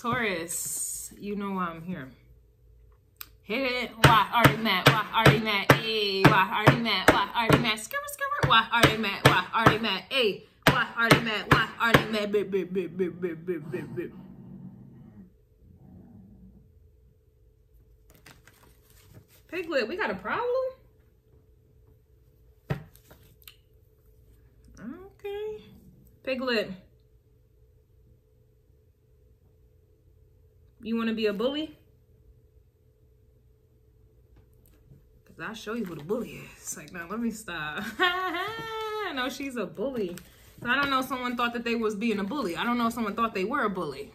Taurus, you know why I'm here. Hit it. Why are they mad? Why are they mad? Hey, why are they mad? Why are they mad? Skipper, skipper. Why are they mad? Why are they mad? Hey, why are they mad? Why are they mad? Bip, bip, bip, bip, bip, bip, bip, bip. Piglet, we got a problem? Okay. Piglet. You want to be a bully? Because I'll show you what a bully is. Like, now let me stop. No, she's a bully. So I don't know if someone thought that they was being a bully. I don't know if someone thought they were a bully.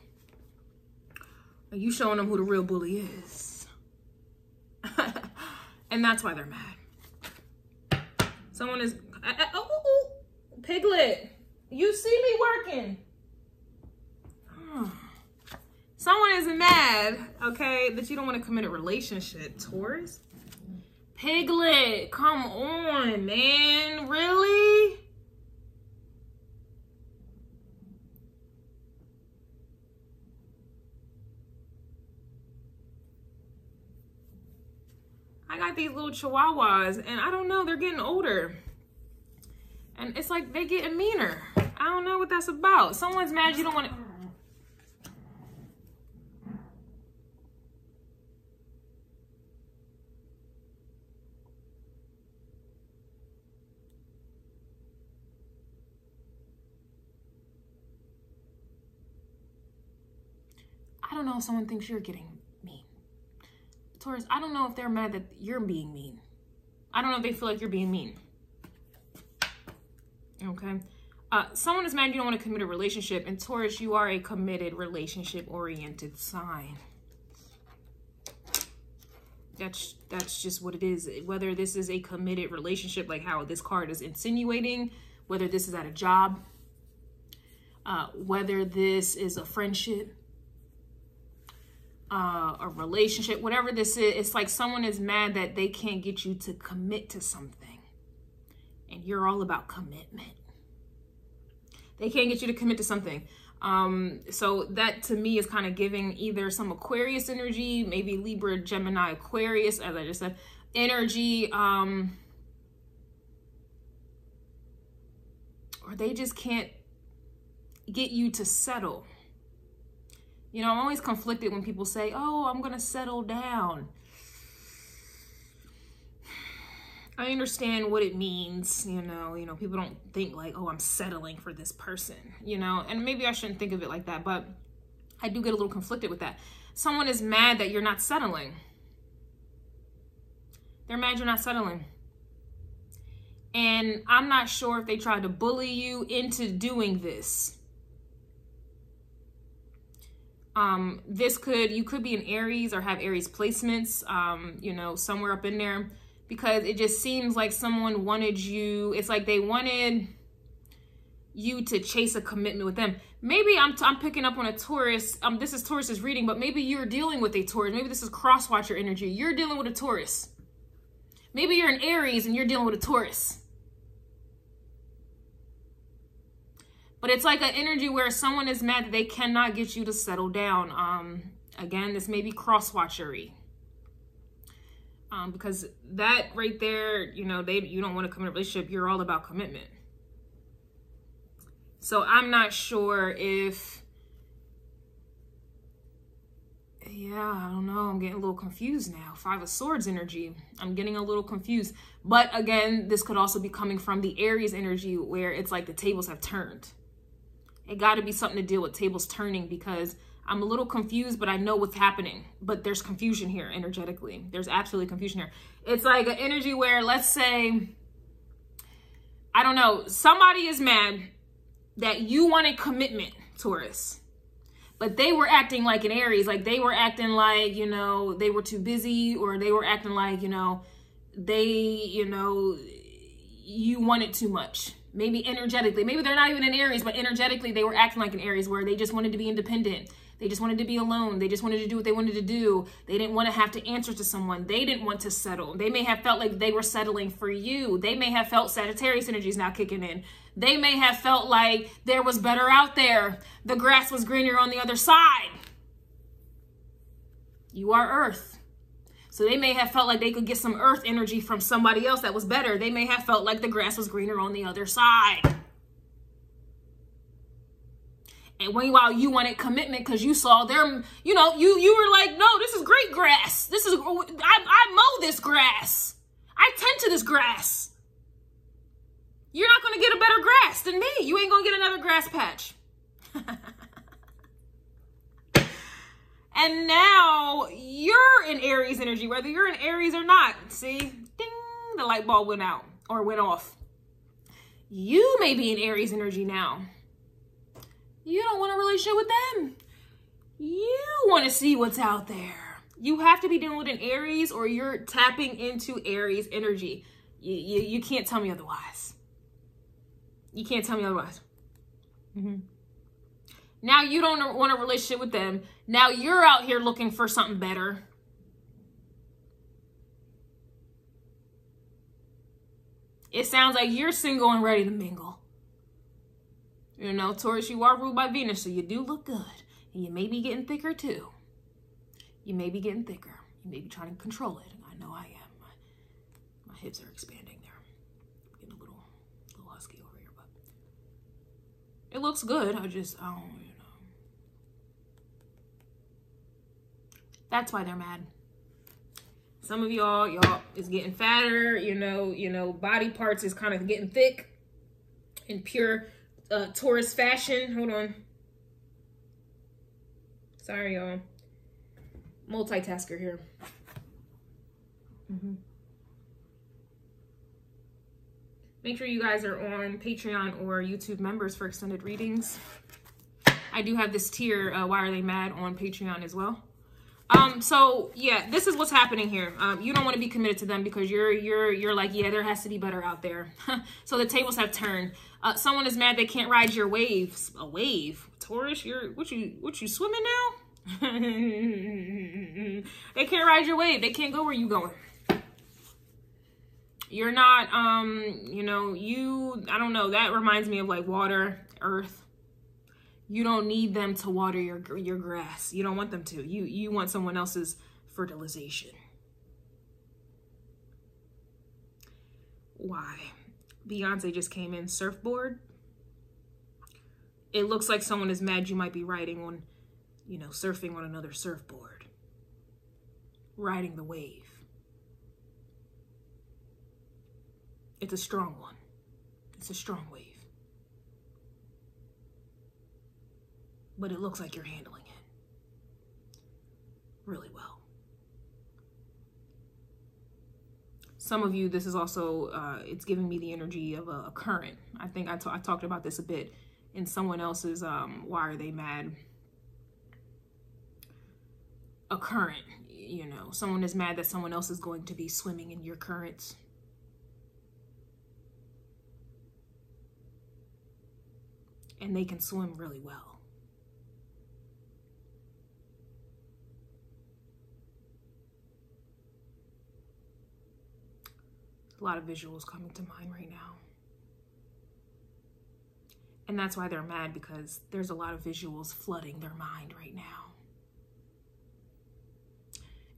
Are you showing them who the real bully is? And that's why they're mad. Someone is... Piglet, you see me working. Someone is mad, okay, that you don't want to commit a relationship, Taurus. Piglet, come on, man. Really? I got these little chihuahuas, and I don't know, they're getting older. And it's like they getting meaner. I don't know what that's about. Someone's mad you don't want to... I don't know if someone thinks you're getting mean. Taurus, I don't know if they're mad that you're being mean. I don't know if they feel like you're being mean. Okay. Someone is mad you don't want to commit a relationship. And Taurus, you are a committed, relationship-oriented sign. That's just what it is. Whether this is a committed relationship, like how this card is insinuating, whether this is at a job, whether this is a friendship, a relationship, whatever this is, it's like someone is mad that they can't get you to commit to something. And you're all about commitment. They can't get you to commit to something. So that to me is kind of giving either some Aquarius energy, maybe Libra, Gemini, Aquarius, as I just said, energy, or they just can't get you to settle. You know, I'm always conflicted when people say, oh, I'm going to settle down. I understand what it means, you know, people don't think like, oh, I'm settling for this person, you know, and maybe I shouldn't think of it like that, but I do get a little conflicted with that. Someone is mad that you're not settling. They're mad you're not settling. And I'm not sure if they tried to bully you into doing this. You could be an Aries or have Aries placements, you know, somewhere up in there. Because it just seems like someone wanted you, it's like they wanted you to chase a commitment with them. Maybe I'm picking up on a Taurus, this is Taurus's reading, but maybe you're dealing with a Taurus. Maybe this is cross-watcher energy. You're dealing with a Taurus. Maybe you're an Aries and you're dealing with a Taurus. But it's like an energy where someone is mad that they cannot get you to settle down. Again, this may be cross-watchery. Because that right there, you know, you don't want to commit a relationship. You're all about commitment. So I'm not sure if, yeah, I don't know. I'm getting a little confused now. 5 of Swords energy. I'm getting a little confused. But again, this could also be coming from the Aries energy where it's like the tables have turned. It got to be something to deal with tables turning because I'm a little confused, but I know what's happening. But there's confusion here energetically. There's absolutely confusion here. It's like an energy where, let's say, I don't know, somebody is mad that you wanted commitment, Taurus. But they were acting like an Aries. Like they were acting like, you know, they were too busy, or they were acting like, you know, you wanted too much. Maybe energetically. Maybe they're not even an Aries, but energetically they were acting like an Aries where they just wanted to be independent. They just wanted to be alone. They just wanted to do what they wanted to do. They didn't want to have to answer to someone. They didn't want to settle. They may have felt like they were settling for you. They may have felt Sagittarius energies now kicking in. They may have felt like there was better out there. The grass was greener on the other side. You are earth. So they may have felt like they could get some earth energy from somebody else that was better. They may have felt like the grass was greener on the other side. And while you wanted commitment because you saw them, you know, you were like, no, this is great grass. This is, I mow this grass. I tend to this grass. You're not going to get a better grass than me. You ain't going to get another grass patch. And now you're in Aries energy, whether you're in Aries or not. See, ding, the light bulb went out or went off. You may be in Aries energy now. You don't want a relationship with them. You want to see what's out there. You have to be dealing with an Aries or you're tapping into Aries energy. You can't tell me otherwise. You can't tell me otherwise. Now you don't want a relationship with them. Now you're out here looking for something better. It sounds like you're single and ready to mingle. You know, Taurus, you are ruled by Venus, so you do look good. And you may be getting thicker too. You may be getting thicker. You may be trying to control it. I know I am. My hips are expanding there. I'm getting a little husky over here, but it looks good. I don't, you know. That's why they're mad. Some of y'all is getting fatter, you know, body parts is kind of getting thick in pure Taurus fashion. Hold on. Sorry, y'all. Multitasker here. Make sure you guys are on Patreon or YouTube members for extended readings. I do have this tier, Why Are They Mad, on Patreon as well. So yeah, this is what's happening here. You don't want to be committed to them because you're like, yeah, there has to be better out there. So the tables have turned. Someone is mad they can't ride your waves. A wave? Taurus, what you swimming now? They can't ride your wave. They can't go where you going. You're not, you know, I don't know. That reminds me of like water, earth. You don't need them to water your grass. You don't want them to. You want someone else's fertilization. Why? Beyonce just came in. Surfboard. It looks like someone is mad you might be riding on, you know, surfing on another surfboard. Riding the wave. It's a strong one. It's a strong wave. But it looks like you're handling it really well. Some of you, this is also, it's giving me the energy of a current. I think I talked about this a bit in someone else's, Why Are They Mad? A current, you know, someone is mad that someone else is going to be swimming in your currents. And they can swim really well. A lot of visuals coming to mind right now. And that's why they're mad, because there's a lot of visuals flooding their mind right now.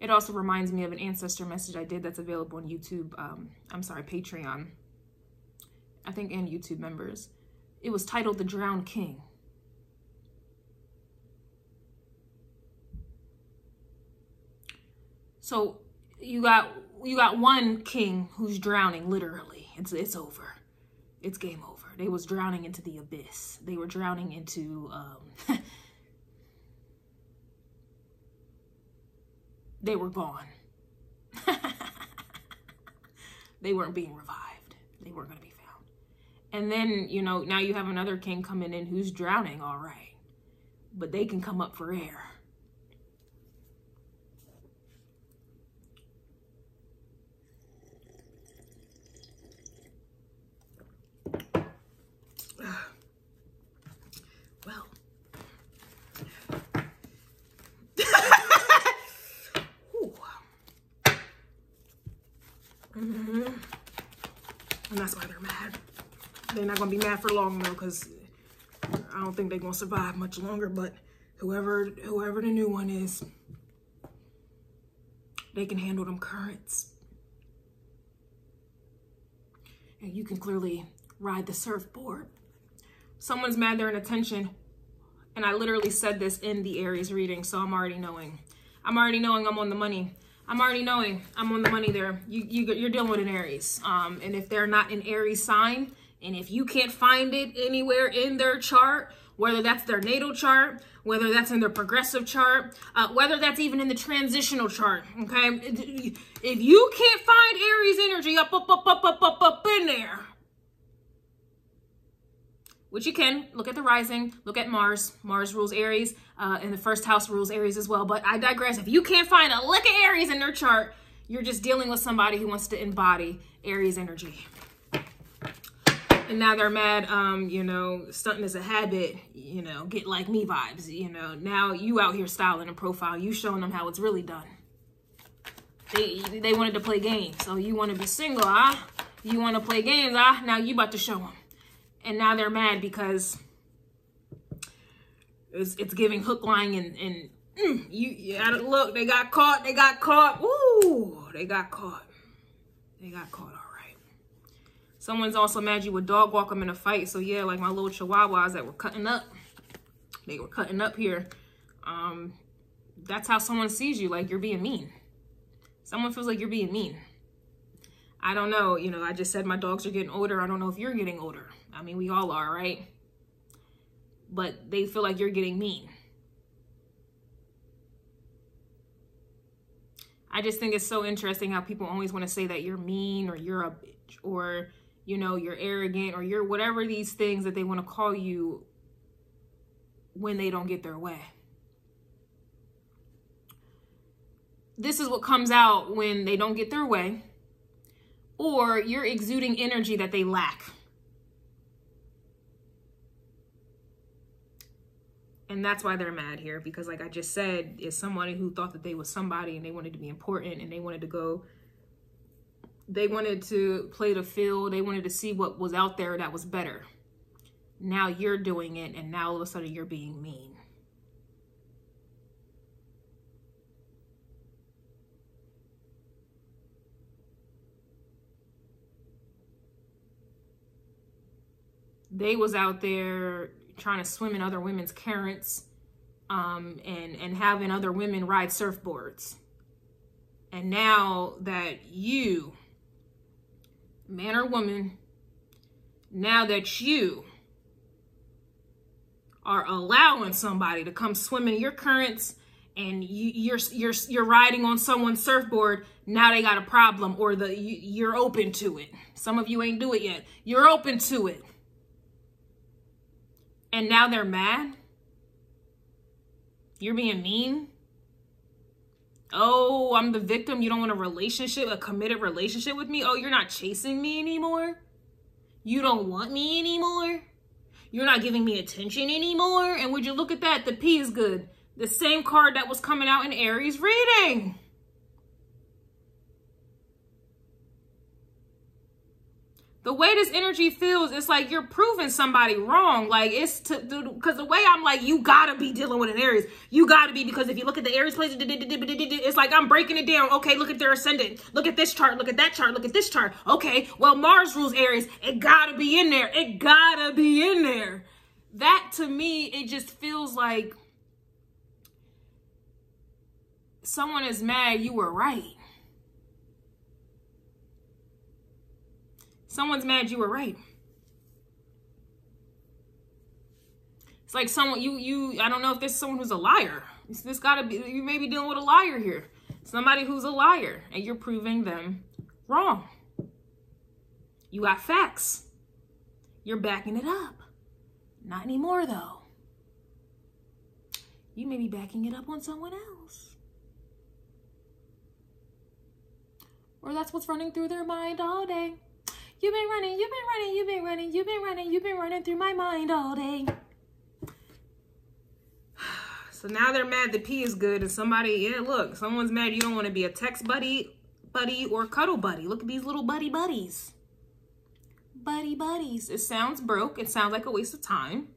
It also reminds me of an ancestor message I did that's available on YouTube. I'm sorry, Patreon. I think, and YouTube members. It was titled The Drowned King. So you got one king who's drowning, literally. It's over. It's game over. They was drowning into the abyss. They were drowning into they were gone. They weren't being revived. They weren't going to be found. And then, you know, now you have another king coming in who's drowning, all right. But they can come up for air. Well. And that's why they're mad. They're not going to be mad for long, though, because I don't think they're going to survive much longer. But whoever the new one is, They can handle them currents. And you can clearly ride the surfboard. Someone's mad they're in attention. And I literally said this in the Aries reading, so I'm already knowing. I'm already knowing I'm on the money. I'm already knowing I'm on the money there. You're dealing with an Aries. And if they're not an Aries sign, and if you can't find it anywhere in their chart, whether that's their natal chart, whether that's in their progressive chart, whether that's even in the transitional chart, okay? If you can't find Aries energy up in there, which you can, look at the rising, look at Mars. Mars rules Aries, and the first house rules Aries as well. But I digress. If you can't find a lick of Aries in their chart, you're just dealing with somebody who wants to embody Aries energy. And now they're mad, you know, stunting is a habit, you know, get like me vibes, you know. Now you out here styling a profile, you showing them how it's really done. They wanted to play games, so you want to be single, huh? You want to play games, huh? Now you about to show them. And now they're mad because it's giving hook, line, and look, they got caught, Ooh, they got caught. All right. Someone's also mad you would dog walk them in a fight. So yeah, like my little chihuahuas that were cutting up. They were cutting up here. That's how someone sees you, like you're being mean. Someone feels like you're being mean. I don't know, you know, I just said my dogs are getting older. I don't know if you're getting older. I mean, we all are, right? But they feel like you're getting mean. I just think it's so interesting how people always want to say that you're mean or you're a bitch or, you know, you're arrogant or you're whatever these things that they want to call you when they don't get their way. This is what comes out when they don't get their way, or you're exuding energy that they lack. And that's why they're mad here, because like I just said, is somebody who thought that they was somebody and they wanted to be important and they wanted to go, they wanted to play the field, they wanted to see what was out there that was better. Now you're doing it, and now all of a sudden you're being mean. They was out there trying to swim in other women's currents, and having other women ride surfboards. And now that you, man or woman, now that you are allowing somebody to come swim in your currents and you're riding on someone's surfboard, now they got a problem, or you're open to it. Some of you ain't do it yet. You're open to it. And now they're mad. You're being mean. Oh, I'm the victim. You don't want a relationship, a committed relationship with me. Oh, you're not chasing me anymore. You don't want me anymore. You're not giving me attention anymore. And would you look at that? The P is good. The same card that was coming out in Aries reading. The way this energy feels, it's like you're proving somebody wrong. Like, it's because the way I'm like, you gotta be dealing with an Aries. You gotta be, because if you look at the Aries place, it's like I'm breaking it down. Okay, look at their ascendant. Look at this chart. Look at that chart. Look at this chart. Okay, well, Mars rules Aries. It gotta be in there. It gotta be in there. That, to me, it just feels like someone is mad you were right. Someone's mad you were right. It's like someone, I don't know if this is someone who's a liar. This gotta be, you may be dealing with a liar here. Somebody who's a liar, and you're proving them wrong. You got facts. You're backing it up. Not anymore, though. You may be backing it up on someone else. Or that's what's running through their mind all day. You've been running through my mind all day. So now they're mad the P is good, and somebody, yeah, look, someone's mad you don't want to be a text buddy, or cuddle buddy. Look at these little buddies. Buddies. It sounds broke. It sounds like a waste of time.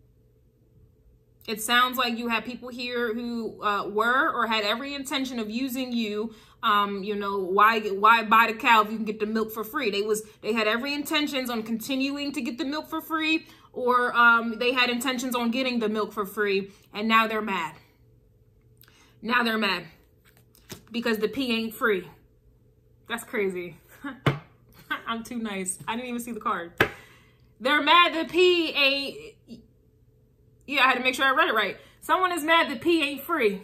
It sounds like you have people here who were or had every intention of using you. You know, why buy the cow if you can get the milk for free? They had every intentions on continuing to get the milk for free, or they had intentions on getting the milk for free, and now they're mad. Now they're mad because the pee ain't free. That's crazy. I'm too nice. I didn't even see the card. They're mad the pee ain't... Yeah, I had to make sure I read it right. Someone is mad the pee ain't free.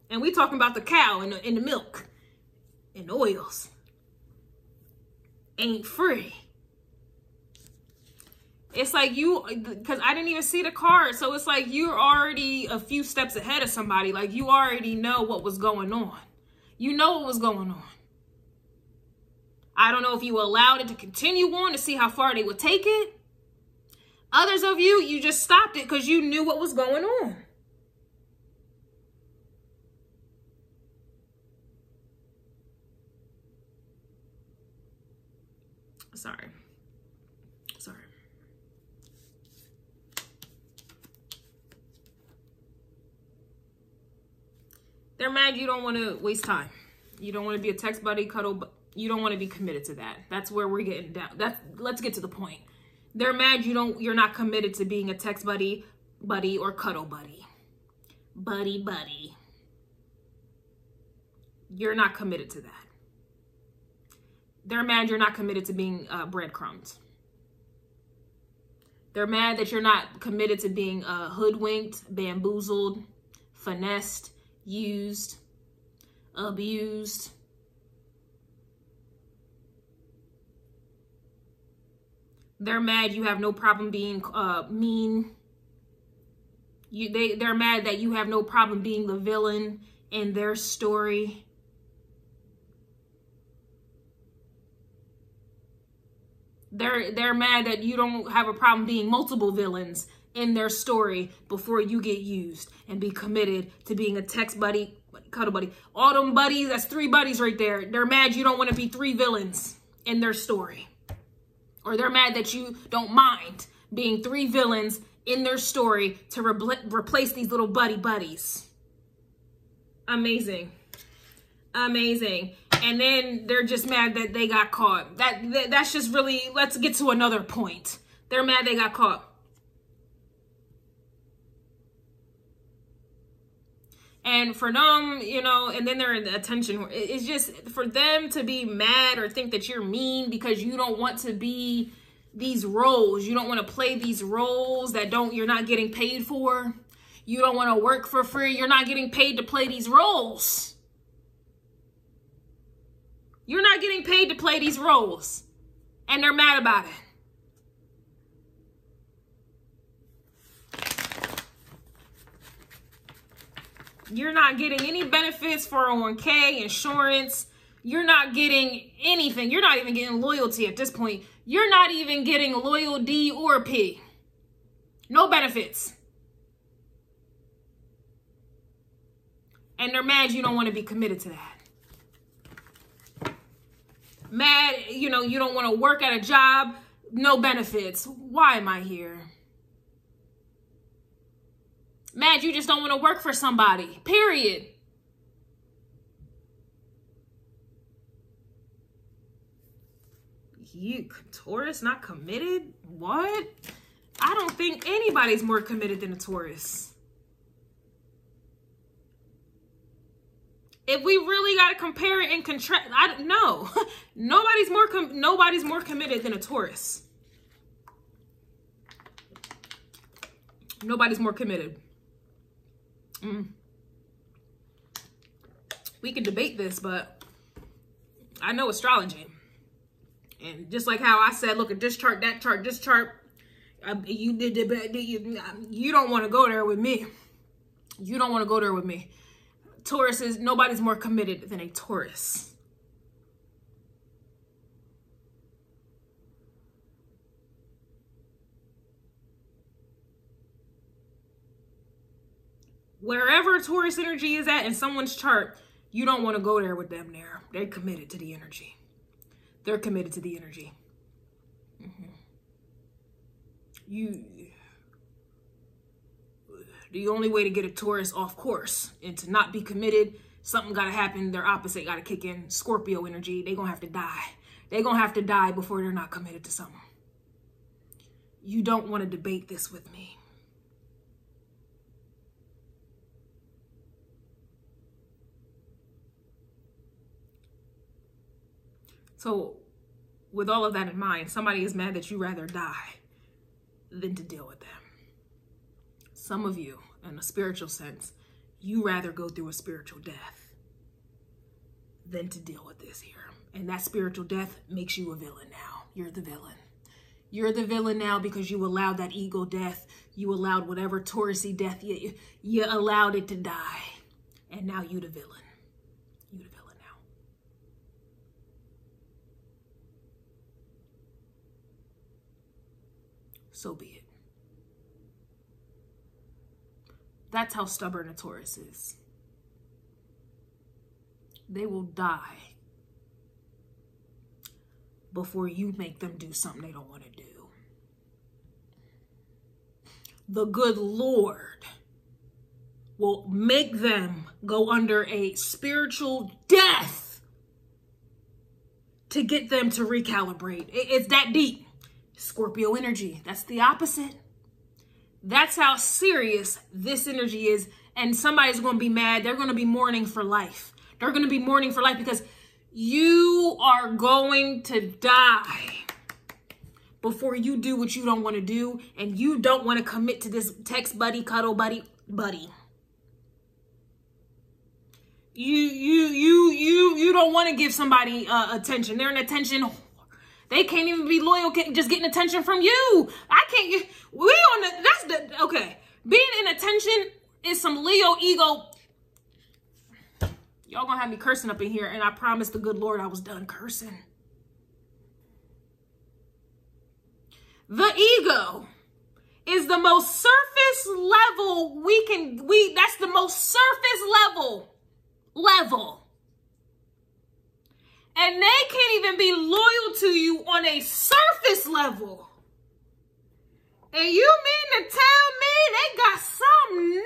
And we talking about the cow and the milk and the oils. Ain't free. It's like you, because I didn't even see the card. So it's like you're already a few steps ahead of somebody. Like you already know what was going on. You know what was going on. I don't know if you allowed it to continue on to see how far they would take it. Others of you, you just stopped it because you knew what was going on. Sorry. They're mad you don't want to waste time. You don't want to be a text buddy, cuddle. You don't want to be committed to that. That's where we're getting down. Let's get to the point. They're mad you're not committed to being a text buddy, or cuddle buddy. Buddy. You're not committed to that. They're mad you're not committed to being breadcrumbs. They're mad that you're not committed to being hoodwinked, bamboozled, finessed, used, abused. They're mad you have no problem being mean. They're mad that you have no problem being the villain in their story. They're mad that you don't have a problem being multiple villains in their story before you get used and be committed to being a text buddy, cuddle buddy. All them buddies, that's 3 buddies right there. They're mad you don't want to be 3 villains in their story. Or they're mad that you don't mind being 3 villains in their story to replace these little buddies. Amazing. Amazing. And then they're just mad that they got caught. That's just really, let's get to another point. They're mad they got caught. And for them, you know, and then they're in the attention. It's just for them to be mad or think that you're mean because you don't want to be these roles. You don't want to play these roles that you're not getting paid for. You don't want to work for free. You're not getting paid to play these roles. You're not getting paid to play these roles. And they're mad about it. You're not getting any benefits, 401k, insurance. You're not getting anything. You're not even getting loyalty at this point. You're not even getting loyalty or P. No benefits. And they're mad you don't want to be committed to that. Mad, you know, you don't want to work at a job, no benefits. Why am I here? Mad you just don't want to work for somebody, period. You, Taurus, not committed? What? I don't think anybody's more committed than a Taurus. If we really got to compare it and contrast, I don't know. Nobody's more committed than a Taurus. Nobody's more committed. We could debate this, but I know astrology. And just like how I said, look at this chart, that chart, this chart. You don't want to go there with me. You don't want to go there with me. Taurus is, nobody's more committed than a Taurus. Wherever Taurus energy is at in someone's chart, you don't want to go there with them there. They're committed to the energy. They're committed to the energy. The only way to get a Taurus off course and to not be committed, something got to happen. Their opposite got to kick in. Scorpio energy. They're going to have to die. They're going to have to die before they're not committed to something. You don't want to debate this with me. So with all of that in mind, somebody is mad that you rather die than to deal with them. Some of you, in a spiritual sense, you rather go through a spiritual death than to deal with this here. And that spiritual death makes you a villain now. You're the villain. You're the villain now because you allowed that ego death. You allowed whatever Taurusy death, you allowed it to die. And now you the villain. You the villain now. So be it. That's how stubborn a Taurus is. They will die before you make them do something they don't want to do. The good Lord will make them go under a spiritual death to get them to recalibrate. It's that deep. Scorpio energy, that's the opposite. That's how serious this energy is. And somebody's going to be mad. They're going to be mourning for life. They're going to be mourning for life because you are going to die before you do what you don't want to do. And you don't want to commit to this text buddy, cuddle buddy. You don't want to give somebody attention. They're an attention whore. They can't even be loyal, just getting attention from you. I can't, okay. Being in attention is some Leo ego. Y'all gonna have me cursing up in here, and I promised the good Lord I was done cursing. The ego is the most surface level that's the most surface level. And they can't even be loyal to you on a surface level. And you mean to tell me they got some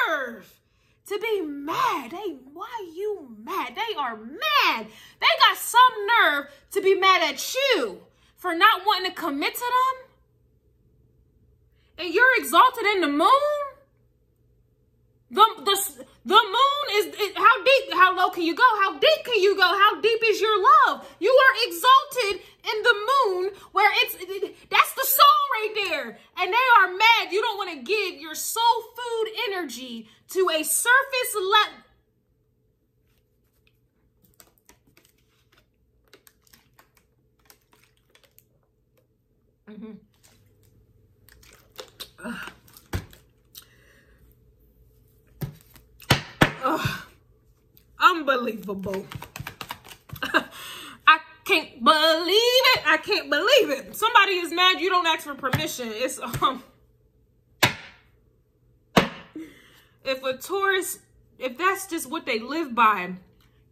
nerve to be mad? Why you mad? They are mad. They got some nerve to be mad at you for not wanting to commit to them. And you're exalted in the moon. The moon is how deep, how low can you go? How deep can you go? How deep is your love? You are exalted in the moon where that's the soul right there. And they are mad. You don't want to give your soul food energy to a surface level. Unbelievable. I can't believe it. I can't believe it. Somebody is mad you don't ask for permission. It's if a Taurus, if that's just what they live by,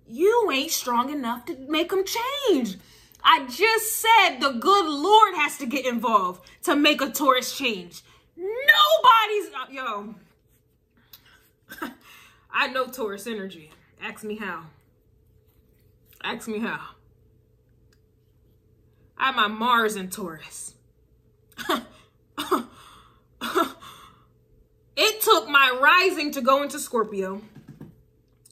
you ain't strong enough to make them change. I just said the good Lord has to get involved to make a Taurus change. Nobody's, yo. I know Taurus energy. Ask me how. Ask me how. I have my Mars in Taurus. It took my rising to go into Scorpio.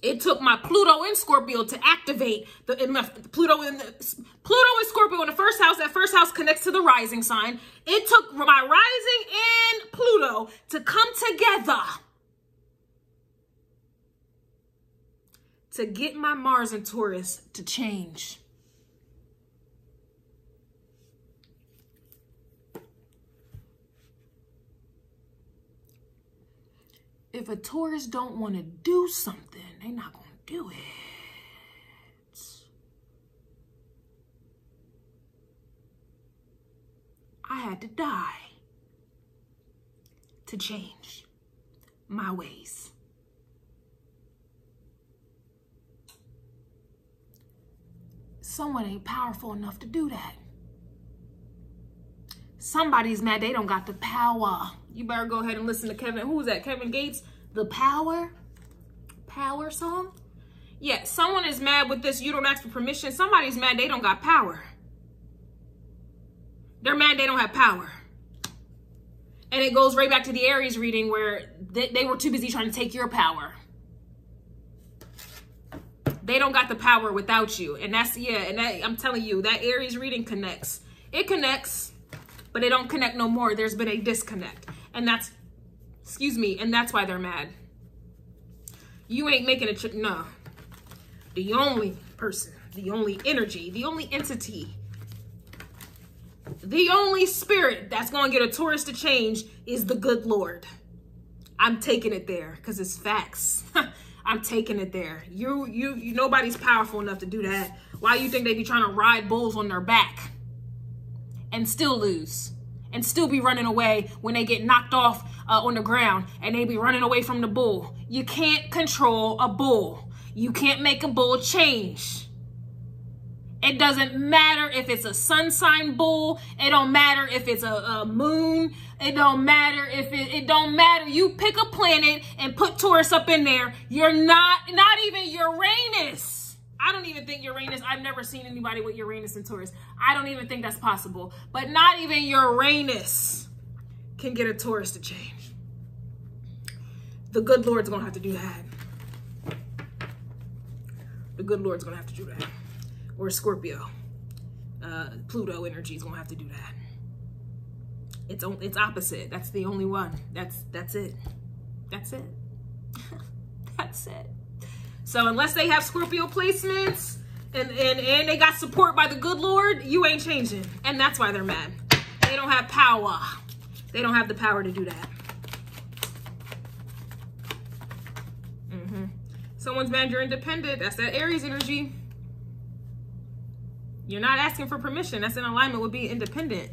It took my Pluto in Scorpio to activate Pluto in Scorpio in the first house. That first house connects to the rising sign. It took my rising and Pluto to come together to get my Mars in Taurus to change. If a Taurus don't want to do something, they're not going to do it. I had to die to change my ways. Someone ain't powerful enough to do that. Somebody's mad they don't got the power. You better go ahead and listen to Kevin. Who's that? Kevin Gates? The Power song? Yeah, someone is mad with this. You don't ask for permission. Somebody's mad they don't got power. They're mad they don't have power. And it goes right back to the Aries reading where they were too busy trying to take your power. They don't got the power without you. And that's, yeah, and that, I'm telling you, that Aries reading connects. It connects, but it don't connect no more. There's been a disconnect. And that's, excuse me, and that's why they're mad. You ain't making a, no. The only person, the only energy, the only entity, the only spirit that's going to get a Taurus to change is the good Lord. I'm taking it there because it's facts. I'm taking it there. You, nobody's powerful enough to do that. Why you think they be trying to ride bulls on their back and still lose and still be running away when they get knocked off on the ground and they be running away from the bull? You can't control a bull. You can't make a bull change. It doesn't matter if it's a sun sign bull. It don't matter if it's a moon. It don't matter if it don't matter. You pick a planet and put Taurus up in there. You're not even Uranus. I don't even think Uranus, I've never seen anybody with Uranus and Taurus. I don't even think that's possible. But not even Uranus can get a Taurus to change. The good Lord's gonna have to do that. The good Lord's gonna have to do that. Or Scorpio. Pluto energy is gonna have to do that. It's opposite. That's the only one. That's it. That's it. That's it. So unless they have Scorpio placements and they got support by the good Lord, you ain't changing. And that's why they're mad. They don't have power. They don't have the power to do that. Someone's mad you're independent. That's that Aries energy. You're not asking for permission. That's in alignment with being independent.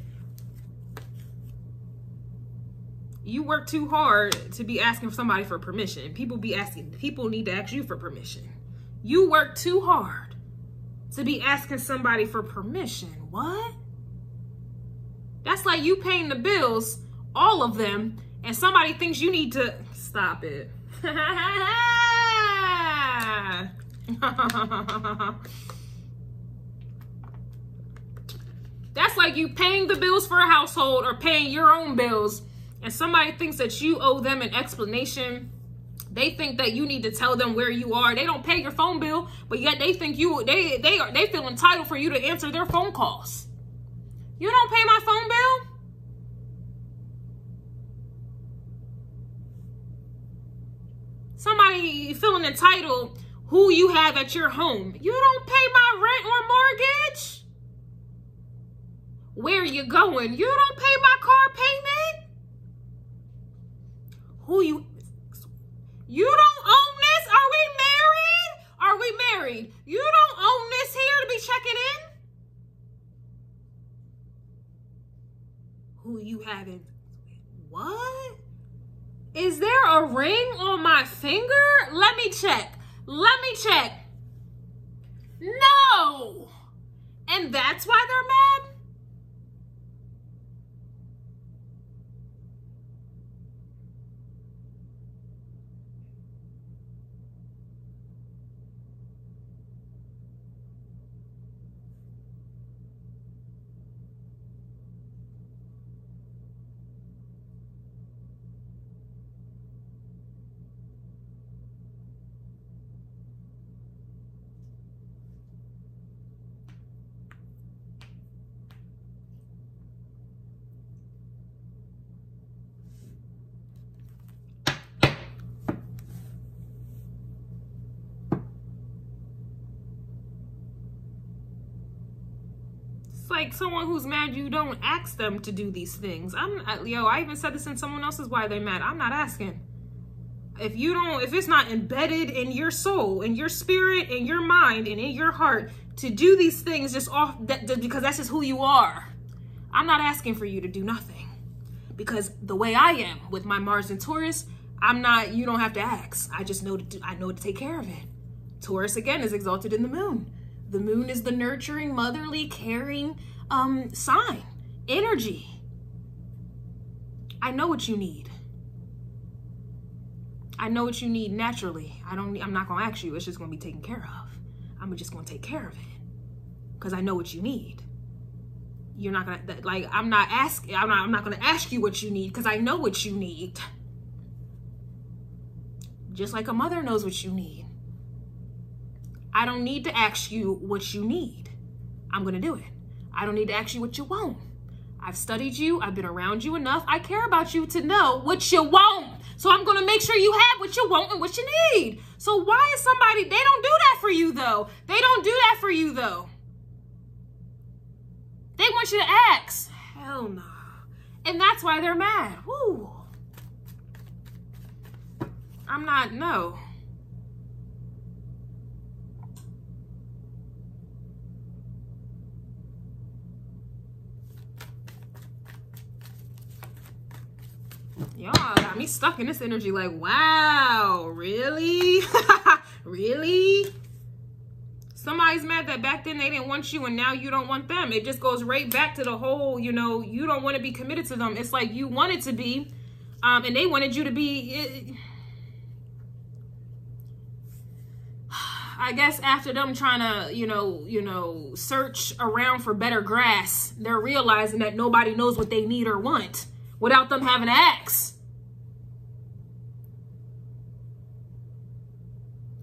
You work too hard to be asking somebody for permission. People need to ask you for permission. You work too hard to be asking somebody for permission. What? That's like you paying the bills, all of them, and somebody thinks you need to stop it. That's like you paying the bills for a household or paying your own bills, and somebody thinks that you owe them an explanation. They think that you need to tell them where you are. They don't pay your phone bill, but yet they think they feel entitled for you to answer their phone calls. You don't pay my phone bill? Somebody feeling entitled who you have at your home. You don't pay my rent or mortgage? Where you going? You don't pay my car payment? You don't own this? Are we married? Are we married? You don't own this here to be checking in? Who you having? What? Is there a ring on my finger? Let me check. Let me check. No. And that's why they're mad? Like someone who's mad you don't ask them to do these things. I even said this in someone else's why they're mad. I'm not asking. If it's not embedded in your soul, in your spirit, in your mind, and in your heart to do these things just because that's just who you are, I'm not asking for you to do nothing. Because the way I am with my Mars and Taurus, you don't have to ask. I just know I know to take care of it. Taurus again is exalted in the moon. The moon is the nurturing, motherly, caring sign, energy. I know what you need. I know what you need naturally. I'm not gonna ask you. It's just gonna be taken care of. I'm just gonna take care of it because I know what you need. You're not gonna, like, I'm not gonna ask you what you need because I know what you need. Just like a mother knows what you need. I don't need to ask you what you need. I'm gonna do it. I don't need to ask you what you want. I've studied you. I've been around you enough. I care about you to know what you want. So I'm going to make sure you have what you want and what you need. So why is somebody, they don't do that for you though. They don't do that for you though. They want you to ask. Hell no. And that's why they're mad. Woo. I'm not, no. Y'all got me stuck in this energy like, wow, really? Really? Somebody's mad that back then they didn't want you and now you don't want them. It just goes right back to the whole, you know, you don't want to be committed to them. It's like you wanted to be, and they wanted you to be. I guess after them trying to, you know, search around for better grass, they're realizing that nobody knows what they need or want without them having to ask.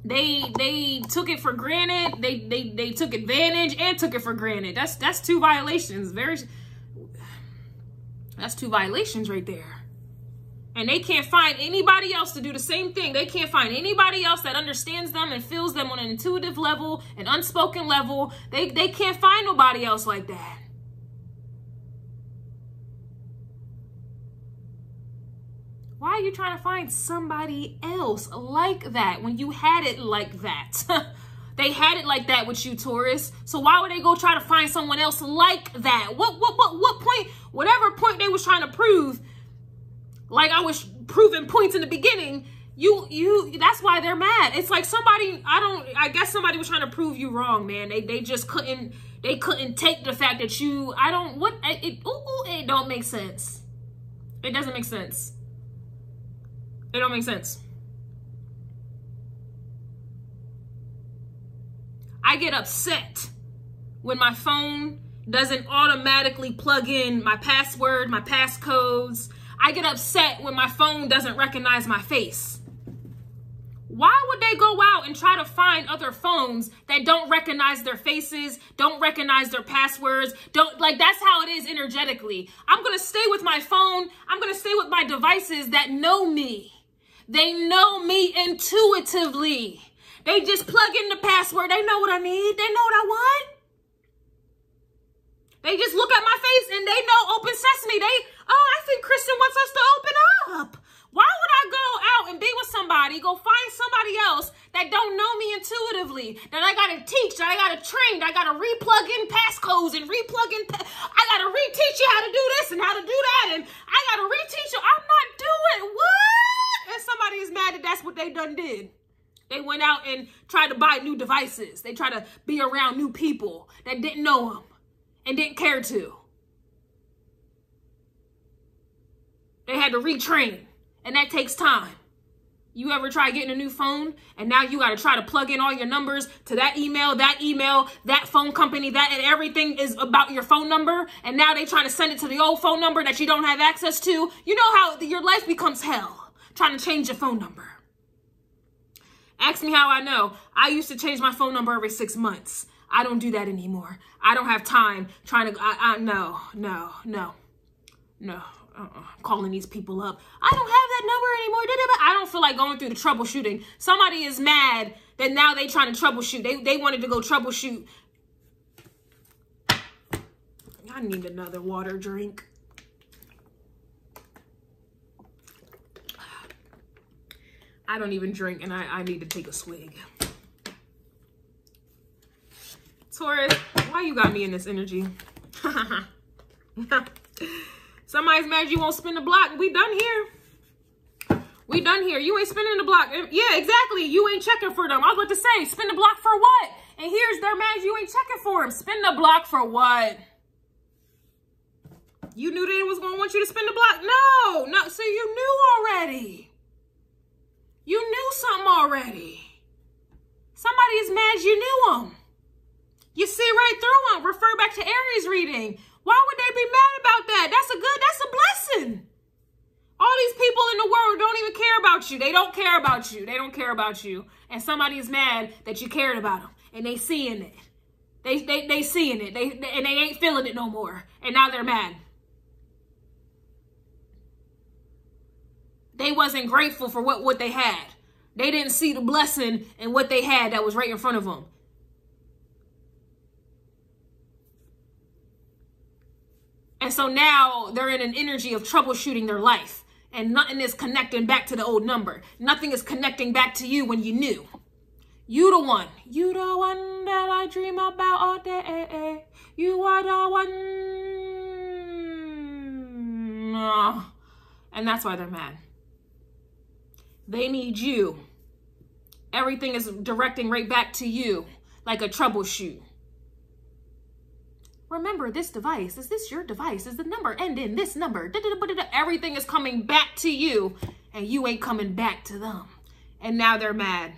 They took it for granted. They took advantage and took it for granted. That's two violations. That's two violations right there. And they can't find anybody else to do the same thing. They can't find anybody else that understands them and feels them on an intuitive level, an unspoken level. They can't find nobody else like that. Why are you trying to find somebody else like that when you had it like that? They had it like that with you, Taurus. So why would they go try to find someone else like that? What point, whatever point they was trying to prove, like I was proving points in the beginning, that's why they're mad. It's like somebody, I guess somebody was trying to prove you wrong, man. They just couldn't take the fact that it don't make sense. It doesn't make sense. It don't make sense. I get upset when my phone doesn't automatically plug in my password, my passcodes. I get upset when my phone doesn't recognize my face. Why would they go out and try to find other phones that don't recognize their faces, don't recognize their passwords, that's how it is energetically. I'm going to stay with my phone. I'm going to stay with my devices that know me. They know me intuitively. They just plug in the password. They know what I need. They know what I want. They just look at my face and they know open sesame. I think Kristen wants us to open up. Why would I go out and be with somebody, go find somebody else that don't know me intuitively, that I got to teach, that I got to train, that I got to re-plug in passcodes and re-plug in, I got to re-teach you how to do this and how to do that, and I got to re-teach you. I'm not doing what? And somebody is mad that that's what they done did. They went out and tried to buy new devices. They tried to be around new people that didn't know them and didn't care to. They had to retrain. And that takes time. You ever try getting a new phone and now you got to try to plug in all your numbers to that email, that phone company, and everything is about your phone number. And now they try to send it to the old phone number that you don't have access to. You know how your life becomes hell trying to change your phone number. Ask me how I know. I used to change my phone number every 6 months. I don't do that anymore. I don't have time trying to, no. Calling these people up. I don't have that number anymore. I don't feel like going through the troubleshooting. Somebody is mad that now they trying to troubleshoot. They wanted to go troubleshoot. I need another water drink. I don't even drink and I need to take a swig. Taurus, why you got me in this energy? Somebody's mad you won't spin the block. We done here. We done here. You ain't spinning the block. Yeah, exactly. You ain't checking for them. I was about to say, spin the block for what? And here's their mad you ain't checking for them. Spin the block for what? You knew that it was going to want you to spin the block? No. So you knew already. You knew something already. Somebody is mad you knew them. You see right through them. Refer back to Aries reading. Why would they be mad about that? That's a blessing. All these people in the world don't even care about you. They don't care about you. They don't care about you. And somebody is mad that you cared about them. And they seeing it. They seeing it. And they ain't feeling it no more. And now they're mad. They wasn't grateful for what they had. They didn't see the blessing in what they had that was right in front of them. And so now they're in an energy of troubleshooting their life. And nothing is connecting back to the old number. Nothing is connecting back to you when you knew. You the one. You the one that I dream about all day. You are the one. And that's why they're mad. They need you. Everything is directing right back to you, like a troubleshoot. Remember this device. Is this your device? Is the number end in this number? Everything is coming back to you, and you ain't coming back to them. And now they're mad.